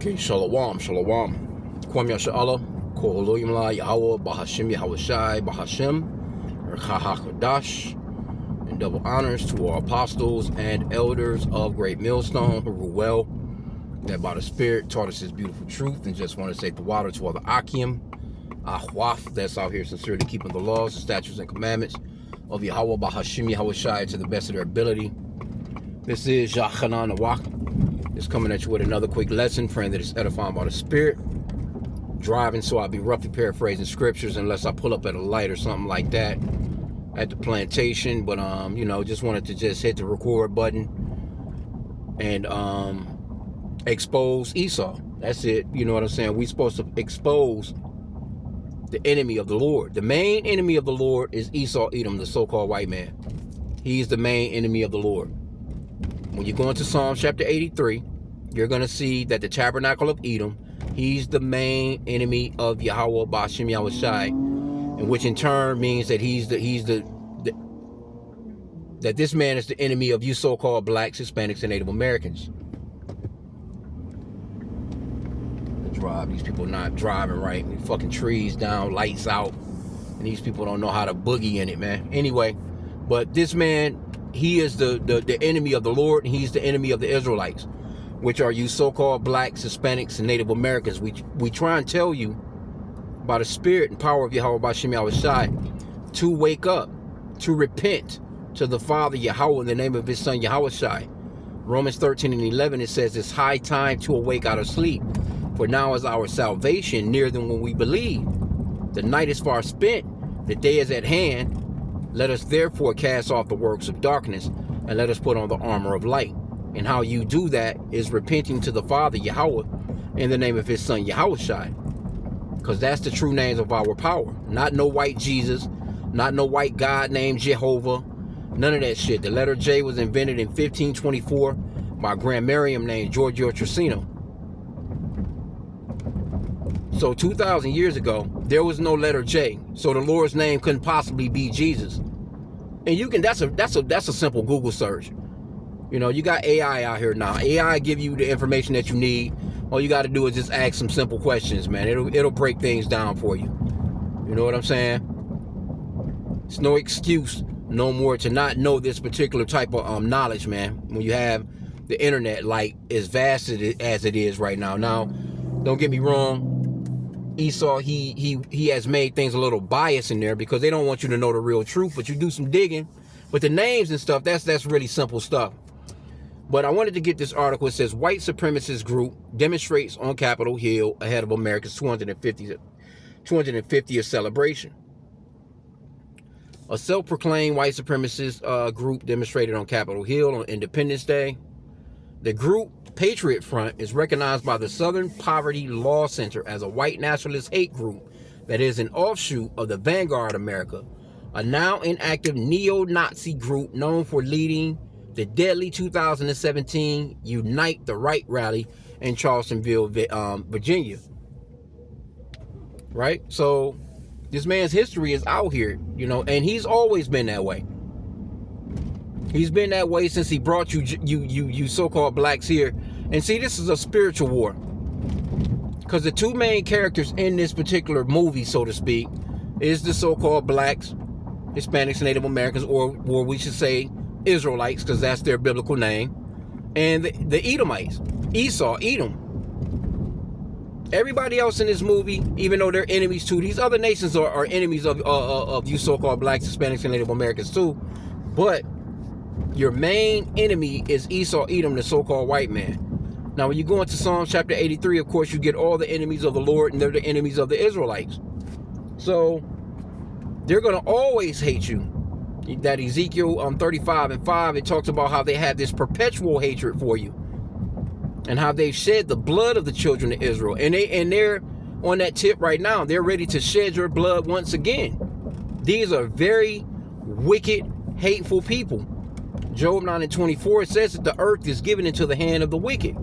Okay, shalom, shalom. Kwam Yasha'Allah, Ko'oloyim La, Yahweh, Bahashim, Yahweh Shai, Bahashim, Chahakadash, and double honors to our apostles and elders of Great Millstone who rule well, that by the Spirit taught us His beautiful truth, and just want to say the water to all the H.I.M, Ahwaf, that's out here sincerely keeping the laws, the statutes, and commandments of Yahweh, Bahashim, Yahweh Shai to the best of their ability. This is Yachanan Awak. It's coming at you with another quick lesson, praying that it's edifying by the Spirit. Driving, so I'll be roughly paraphrasing scriptures unless I pull up at a light or something like that at the plantation. But you know, just wanted to just hit the record button and expose Esau. That's it. You know what I'm saying? We're supposed to expose the enemy of the Lord. The main enemy of the Lord is Esau, Edom, the so-called white man. He's the main enemy of the Lord. When you go into Psalm chapter 83, you're going to see that the tabernacle of Edom, he's the main enemy of Yahweh, Ba'ashem Yahweh Shai, and which in turn means that that this man is the enemy of you so-called blacks, Hispanics, and Native Americans. These people not driving right, fucking trees down, lights out, and these people don't know how to boogie in it, man. Anyway, but this man, he is the enemy of the Lord, and he's the enemy of the Israelites, which are you so-called blacks, Hispanics, and Native Americans. We try and tell you by the Spirit and power of Yahweh Ba'ashem Yahweh Shai to wake up, to repent to the Father Yahweh in the name of His Son Yahweh Shai. Romans 13:11, it says it's high time to awake out of sleep, for now is our salvation nearer than when we believe. The night is far spent, the day is at hand. Let us therefore cast off the works of darkness, and let us put on the armor of light. And how you do that is repenting to the Father Yahweh in the name of His Son Yahweh Shai, because that's the true names of our power. Not no white Jesus, not no white God named Jehovah, none of that shit. The letter J was invented in 1524 by a Grand Miriam named Giorgio Trissino. So 2,000 years ago, there was no letter J, so the Lord's name couldn't possibly be Jesus. And you can, that's a simple Google search. You know, you got AI out here now. AI give you the information that you need. All you got to do is just ask some simple questions, man. It'll break things down for you. You know what I'm saying? It's no excuse no more to not know this particular type of knowledge, man. When you have the internet, like as vast as it is right now. Now, don't get me wrong. Esau, he has made things a little biased in there because they don't want you to know the real truth, but you do some digging. But the names and stuff, that's really simple stuff. But I wanted to get this article. It says, white supremacist group demonstrates on Capitol Hill ahead of America's 250th celebration. A self-proclaimed white supremacist group demonstrated on Capitol Hill on Independence Day. The group, Patriot Front, is recognized by the Southern Poverty Law Center as a white nationalist hate group that is an offshoot of the Vanguard America, a now inactive neo-Nazi group known for leading the deadly 2017 Unite the Right rally in Charlottesville, Virginia. Right? So this man's history is out here, you know, and he's always been that way. He's been that way since he brought you so-called blacks here. And see, this is a spiritual war. Because the two main characters in this particular movie, so to speak, is the so-called blacks, Hispanics, and Native Americans, or we should say Israelites, because that's their biblical name, and the Edomites, Esau, Edom. Everybody else in this movie, even though they're enemies too, these other nations are enemies of you so-called blacks, Hispanics, and Native Americans too. But your main enemy is Esau, Edom, the so-called white man. Now, when you go into Psalm chapter 83, of course, you get all the enemies of the Lord, and they're the enemies of the Israelites. So they're going to always hate you. That Ezekiel 35:5, it talks about how they have this perpetual hatred for you, and how they've shed the blood of the children of Israel, and they're on that tip right now. They're ready to shed your blood once again. These are very wicked, hateful people. Job 9:24, it says that the earth is given into the hand of the wicked.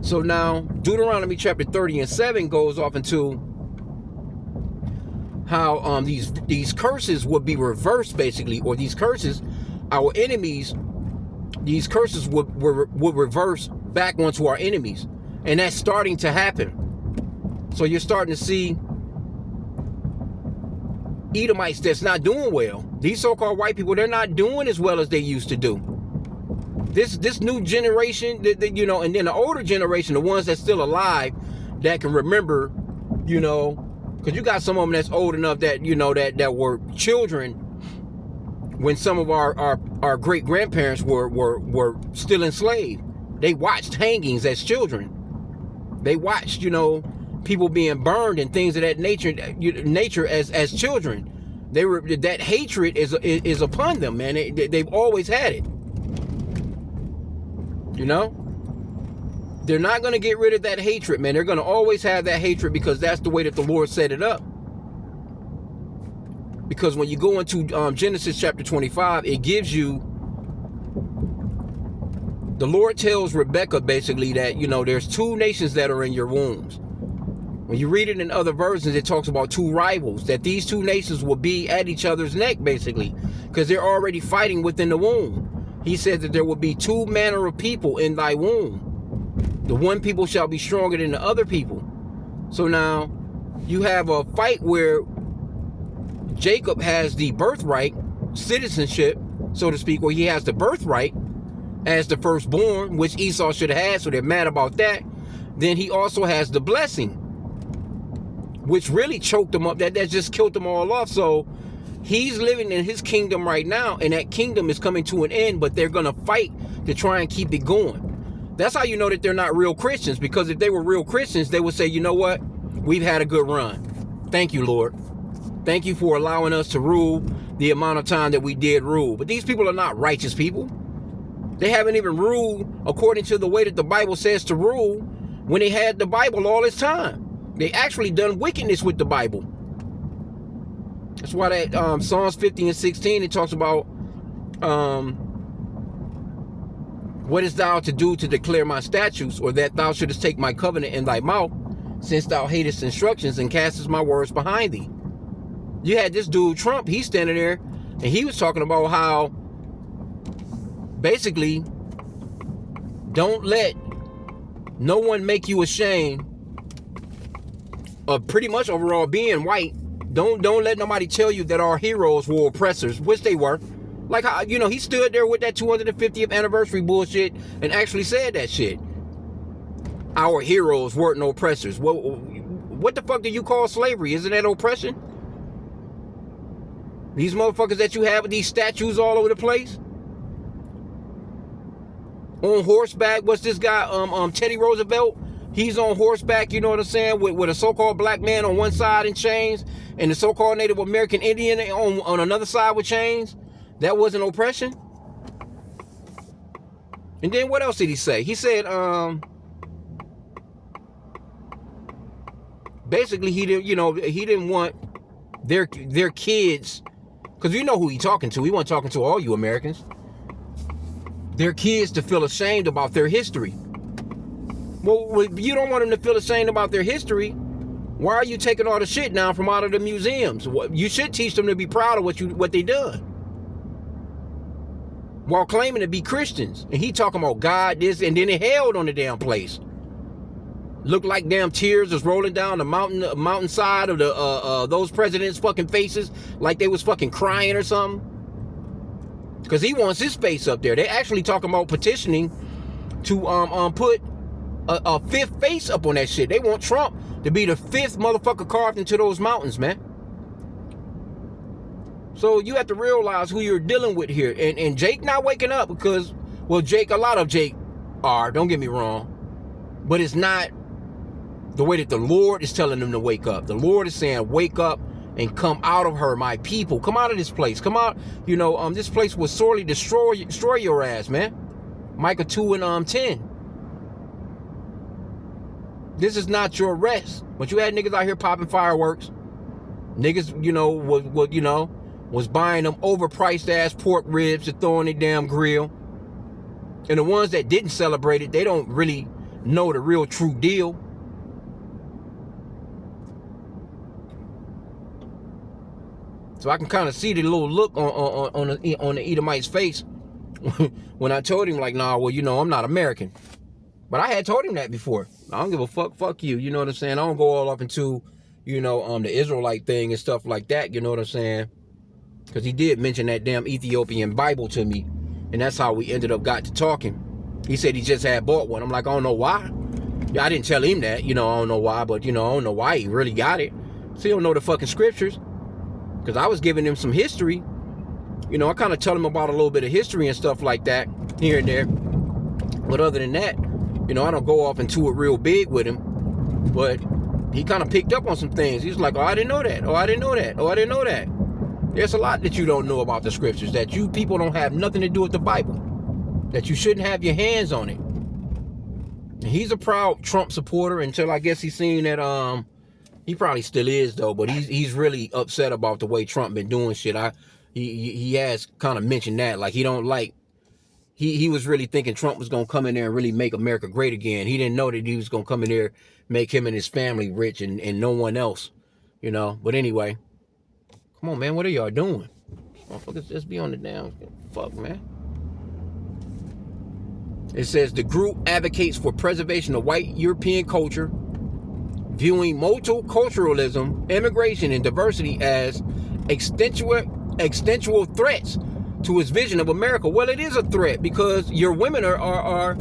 So now Deuteronomy chapter 30:7 goes off into how these curses would be reversed, basically, or these curses, our enemies, these curses would reverse back onto our enemies. And that's starting to happen. So you're starting to see Edomites that's not doing well. These so-called white people, they're not doing as well as they used to do. This new generation, you know, and then the older generation, the ones that's still alive, that can remember, you know, because you got some of them that's old enough that, you know, that were children when some of our great grandparents were still enslaved. They watched hangings as children. They watched, you know, people being burned and things of that nature as children. They were, that hatred is upon them, man. They've always had it. You know, they're not going to get rid of that hatred, man. They're going to always have that hatred because that's the way that the Lord set it up. Because when you go into Genesis chapter 25, it gives you, the Lord tells Rebekah basically that, you know, there's two nations that are in your wombs. When you read it in other versions, it talks about two rivals, that these two nations will be at each other's neck, basically, because they're already fighting within the womb. He said that there will be two manner of people in thy womb. The one people shall be stronger than the other people. So now you have a fight where Jacob has the birthright, citizenship, so to speak, where he has the birthright as the firstborn, which Esau should have had, so they're mad about that. Then he also has the blessing, which really choked them up. That just killed them all off. So he's living in his kingdom right now, and that kingdom is coming to an end, but they're going to fight to try and keep it going. That's how you know that they're not real Christians, because if they were real Christians, they would say, you know what? We've had a good run. Thank you, Lord. Thank you for allowing us to rule the amount of time that we did rule. But these people are not righteous people. They haven't even ruled according to the way that the Bible says to rule when they had the Bible all this time. They actually done wickedness with the Bible. That's why that Psalms 50 and 16, it talks about what is thou to do to declare my statutes, or that thou shouldest take my covenant in thy mouth, since thou hatest instructions and castest my words behind thee. You had this dude Trump, he's standing there and he was talking about how basically don't let no one make you ashamed of pretty much overall being white. Don't let nobody tell you that our heroes were oppressors, which they were. Like how, you know, he stood there with that 250th anniversary bullshit and actually said that shit. Our heroes weren't no oppressors. Well, what the fuck do you call slavery? Isn't that oppression? These motherfuckers that you have with these statues all over the place. On horseback, what's this guy, Teddy Roosevelt? He's on horseback, you know what I'm saying, with a so-called black man on one side in chains, and the so-called Native American Indian on another side with chains. That wasn't oppression. And then what else did he say? He said, basically he didn't want their kids, because you know who he's talking to. He wasn't talking to all you Americans. Their kids to feel ashamed about their history. Well, if you don't want them to feel ashamed about their history, why are you taking all the shit down from out of the museums? You should teach them to be proud of what they done, while claiming to be Christians. And he talking about God, this, and then it held on the damn place. Looked like damn tears was rolling down the mountainside of the those presidents' fucking faces, like they was fucking crying or something. Because he wants his face up there. They actually talking about petitioning to put a fifth face up on that shit. They want Trump to be the fifth motherfucker carved into those mountains, man. So you have to realize who you're dealing with here. And Jake not waking up because, well, Jake, a lot of Jake are, don't get me wrong, but it's not the way that the Lord is telling them to wake up. The Lord is saying, wake up and come out of her, my people. Come out of this place. Come out. You know, this place will sorely destroy your ass, man. Micah 2 and 10. This is not your rest. But you had niggas out here popping fireworks. Niggas, you know, was buying them overpriced ass pork ribs to throw on their damn grill. And the ones that didn't celebrate it, they don't really know the real true deal. So I can kind of see the little look on the Edomite's face when I told him, like, nah, well, you know, I'm not American. But I had told him that before. I don't give a fuck. Fuck you. You know what I'm saying? I don't go all up into, the Israelite thing and stuff like that. You know what I'm saying? Because he did mention that damn Ethiopian Bible to me. And that's how we ended up got to talking. He said he just had bought one. I'm like, I don't know why. Yeah, I didn't tell him that. I don't know why. But, I don't know why he really got it. So he don't know the fucking scriptures. Because I was giving him some history. I kind of tell him about a little bit of history and stuff like that here and there. But other than that, I don't go off into it real big with him. But he kind of picked up on some things. He was like, oh, I didn't know that. Oh, I didn't know that. Oh, I didn't know that. There's a lot that you don't know about the scriptures, that you people don't have nothing to do with the Bible, that you shouldn't have your hands on it. And he's a proud Trump supporter until I guess he's seen that, he probably still is though, but he's really upset about the way Trump been doing shit. He has kind of mentioned that, like he don't like, he was really thinking Trump was going to come in there and really make America great again. He didn't know that he was going to come in there, make him and his family rich and no one else, but anyway. Come on, man. What are y'all doing? Motherfuckers just be on the damn fuck, man. It says the group advocates for preservation of white European culture, viewing multiculturalism, immigration, and diversity as existential threats to its vision of America. Well, it is a threat because your women are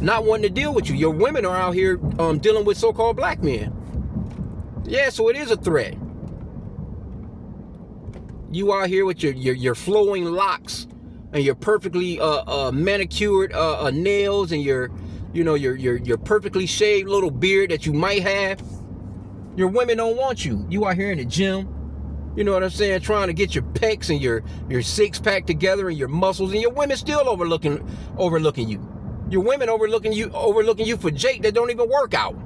not wanting to deal with you. Your women are out here dealing with so-called black men. Yeah, so it is a threat. You out here with your flowing locks and your perfectly manicured nails and your perfectly shaved little beard that you might have. Your women don't want you. You out here in the gym, you know what I'm saying, trying to get your pecs and your six pack together and your muscles, and your women still overlooking you. Your women overlooking you for Jake that don't even work out.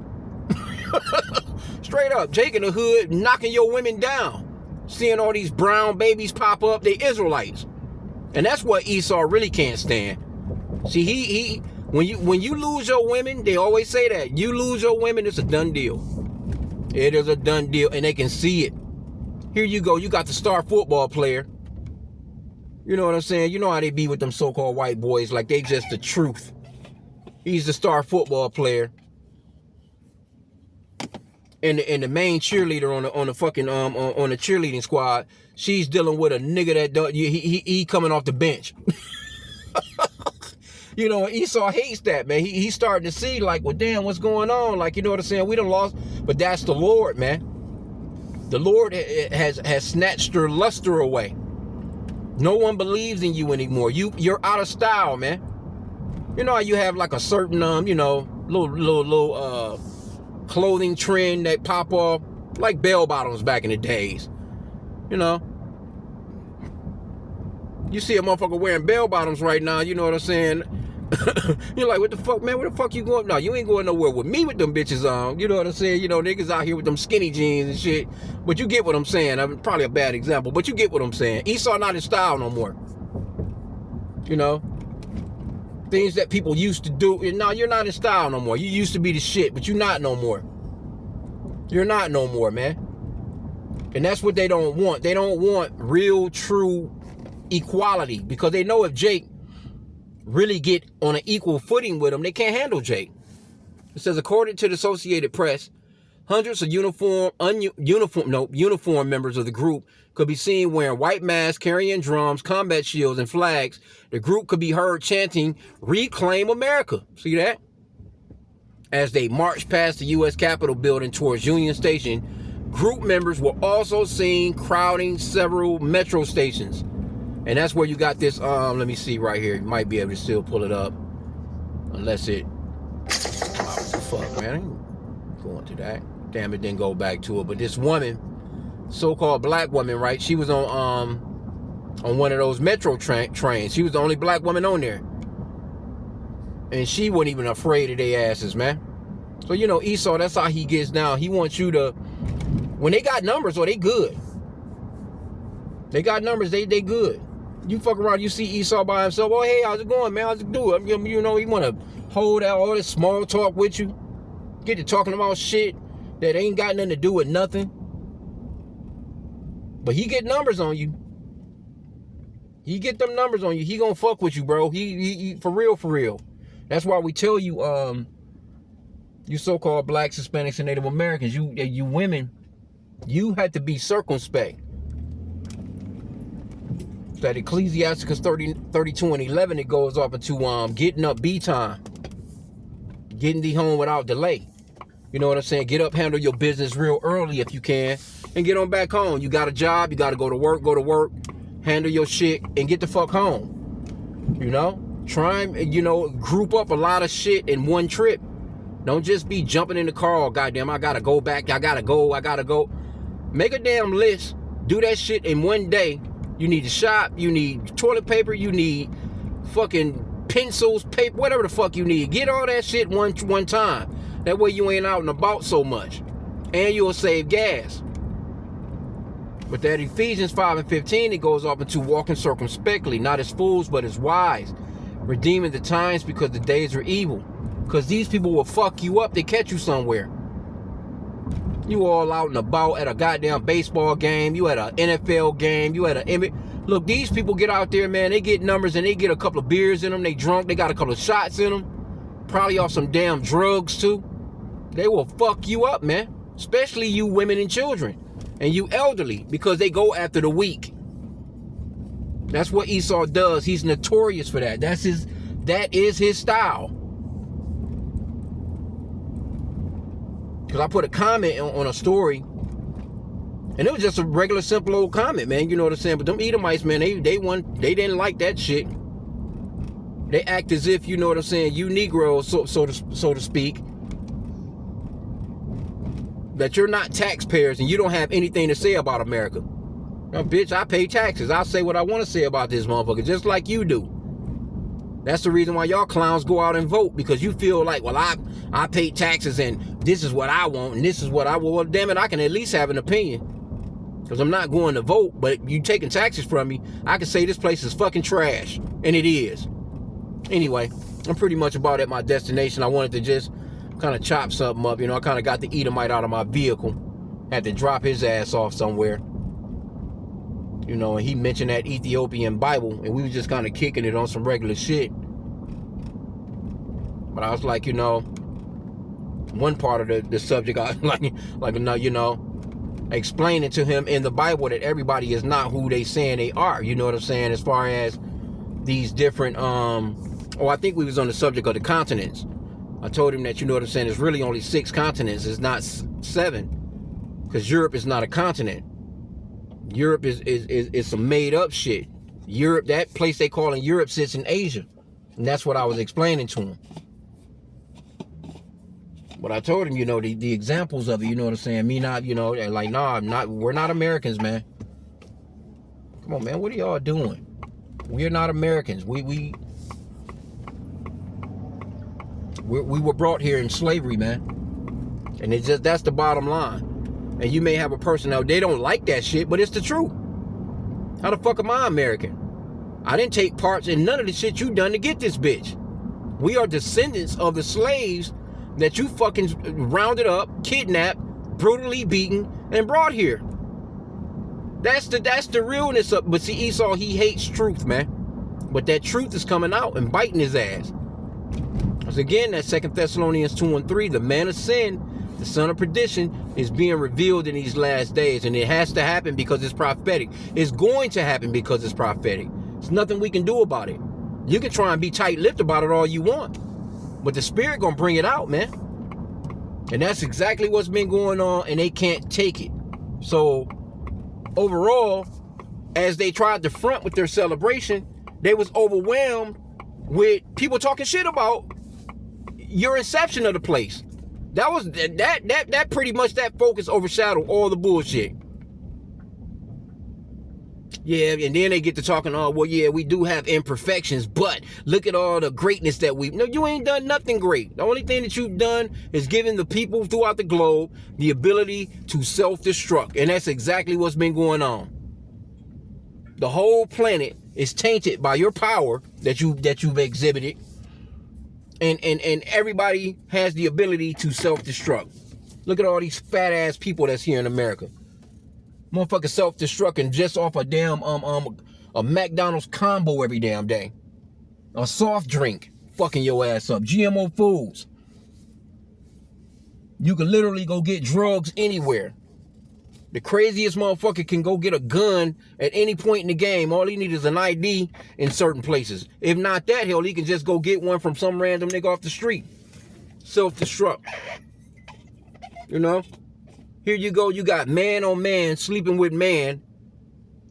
Straight up, Jake in the hood knocking your women down. Seeing all these brown babies pop up, they Israelites. And that's what Esau really can't stand. See, when you lose your women, they always say that. You lose your women, it's a done deal. It is a done deal, and they can see it. Here you go, you got the star football player. You know what I'm saying? You know how they be with them so-called white boys, like they just the truth. He's the star football player. And the main cheerleader on the fucking on the cheerleading squad, she's dealing with a nigga that he coming off the bench. Esau hates that, man. He's starting to see like, well, damn, what's going on? Like, you know what I'm saying? We done lost, but that's the Lord, man. The Lord has snatched your luster away. No one believes in you anymore. You're out of style, man. You know how you have like a certain little clothing trend that pop off, like bell bottoms back in the days. You see a motherfucker wearing bell bottoms right now, you know what I'm saying? You're like, what the fuck, man? Where the fuck you going? No, you ain't going nowhere with me with them bitches on. You know what I'm saying? Niggas out here with them skinny jeans and shit. But you get what I'm saying. I mean, probably a bad example, but you get what I'm saying. Esau not in style no more. Things that people used to do. No, you're not in style no more. You used to be the shit, but you're not no more. You're not no more, man. And that's what they don't want. They don't want real, true equality, because they know if Jake really get on an equal footing with them, they can't handle Jake. It says, according to the Associated Press, hundreds of uniform members of the group could be seen wearing white masks, carrying drums, combat shields, and flags. The group could be heard chanting, "Reclaim America." See that? As they marched past the U.S. Capitol building towards Union Station, group members were also seen crowding several metro stations. And that's where you got this, let me see right here. You might be able to still pull it up. Unless it, what the fuck, man? I ain't going to that. Damn, it didn't go back to it. But this woman, so-called black woman, right? She was on one of those metro trains. She was the only black woman on there. And she wasn't even afraid of their asses, man. So, Esau, that's how he gets down. He wants you to, when they got numbers, they good. They got numbers, they good. You fuck around, you see Esau by himself. Oh, hey, how's it going, man? How's it doing? He want to hold out all this small talk with you. Get to talking about shit that ain't got nothing to do with nothing. But he get numbers on you. He get them numbers on you. He gonna fuck with you, bro. He for real. That's why we tell you, You so-called blacks, Hispanics, and Native Americans, you women, you had to be circumspect. That Ecclesiasticus 32 and 11, it goes off into getting up B time. Getting thee home without delay. You know what I'm saying? Get up, handle your business real early if you can, and get on back home. You got a job, you got to go to work, handle your shit, and get the fuck home. You know? Try and, group up a lot of shit in one trip. Don't just be jumping in the car, oh, goddamn, I got to go back, I got to go. Make a damn list. Do that shit in one day. You need to shop, you need toilet paper, you need fucking pencils, paper, whatever the fuck you need. Get all that shit one time. That way you ain't out and about so much. And you'll save gas. But that Ephesians 5 and 15, it goes off into walking circumspectly, not as fools, but as wise. Redeeming the times because the days are evil. Because these people will fuck you up. They catch you somewhere. You all out and about at a goddamn baseball game. You at an NFL game. You at an... Look, these people get out there, man. They get numbers and they get a couple of beers in them. They drunk. They got a couple of shots in them. Probably off some damn drugs, too. They will fuck you up, man. Especially you women and children. And you elderly. Because they go after the weak. That's what Esau does. He's notorious for that. That is his style. Because I put a comment on a story. And it was just a regular, simple old comment, man. You know what I'm saying? But them Edomites, man, they didn't like that shit. They act as if, you know what I'm saying, you Negroes, so to speak, that you're not taxpayers and you don't have anything to say about America. Now, bitch, I pay taxes. I'll say what I want to say about this motherfucker, just like you do. That's the reason why y'all clowns go out and vote, because you feel like, well, I pay taxes and this is what I want and this is what I want. Well, damn it, I can at least have an opinion. Because I'm not going to vote, but you taking taxes from me, I can say this place is fucking trash. And it is. Anyway, I'm pretty much about at my destination. I wanted to just kind of chop something up. You know, I kind of got the Edomite out of my vehicle. Had to drop his ass off somewhere. You know, and he mentioned that Ethiopian Bible, and we was just kind of kicking it on some regular shit. But I was like, you know, one part of the subject, I explaining to him in the Bible that everybody is not who they saying they are. You know what I'm saying? As far as these different, I think we was on the subject of the continents. I told him that, you know what I'm saying, there's really only 6 continents. It's not 7. Because Europe is not a continent. Europe is some made up shit. Europe, that place they call in Europe sits in Asia. And that's what I was explaining to him. But I told him, you know, the examples of it, you know what I'm saying? Me not, you know, like, nah, we're not Americans, man. Come on, man, what are y'all doing? We're not Americans. We were brought here in slavery, man. And it's just, that's the bottom line. And you may have a person now, they don't like that shit, but it's the truth. How the fuck am I American? I didn't take parts in none of the shit you done to get this bitch. We are descendants of the slaves that you fucking rounded up, kidnapped, brutally beaten, and brought here. That's the realness of, but see, Esau, he hates truth, man. But that truth is coming out and biting his ass. Because again, that 2 Thessalonians 2 and 3, the man of sin, the son of perdition, is being revealed in these last days. And it has to happen because it's prophetic. It's going to happen because it's prophetic. There's nothing we can do about it. You can try and be tight-lipped about it all you want. But the Spirit gonna bring it out, man. And that's exactly what's been going on, and they can't take it. So, overall, as they tried to front with their celebration, they was overwhelmed with people talking shit about your inception of the place. That was that pretty much, that focus overshadowed all the bullshit. Yeah, and then they get to talking, oh, well, yeah, we do have imperfections, but look at all the greatness that we... No, you ain't done nothing great. The only thing that you've done is given the people throughout the globe the ability to self-destruct. And that's exactly what's been going on. The whole planet is tainted by your power that you've exhibited. And everybody has the ability to self-destruct. Look at all these fat-ass people that's here in America. Motherfucker self-destructing just off a damn a McDonald's combo every damn day. A soft drink fucking your ass up. GMO foods. You can literally go get drugs anywhere. The craziest motherfucker can go get a gun at any point in the game. All he needs is an ID in certain places. If not that, hell, he can just go get one from some random nigga off the street. Self-destruct. You know? Here you go, you got man on man sleeping with man.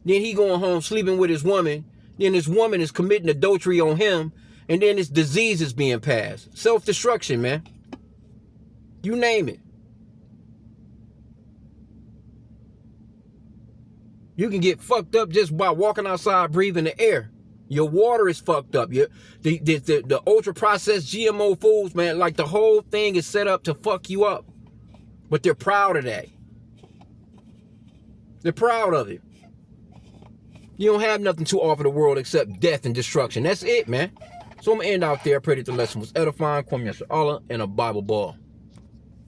Then he going home sleeping with his woman. Then his woman is committing adultery on him. And then this disease is being passed. Self-destruction, man. You name it. You can get fucked up just by walking outside breathing the air. Your water is fucked up. The ultra-processed GMO foods, man, like the whole thing is set up to fuck you up. But they're proud of that. They're proud of it. You don't have nothing to offer the world except death and destruction. That's it, man. So I'm going to end out there. I pray that the lesson was edifying. Kwame Yasha Allah and a Bible ball.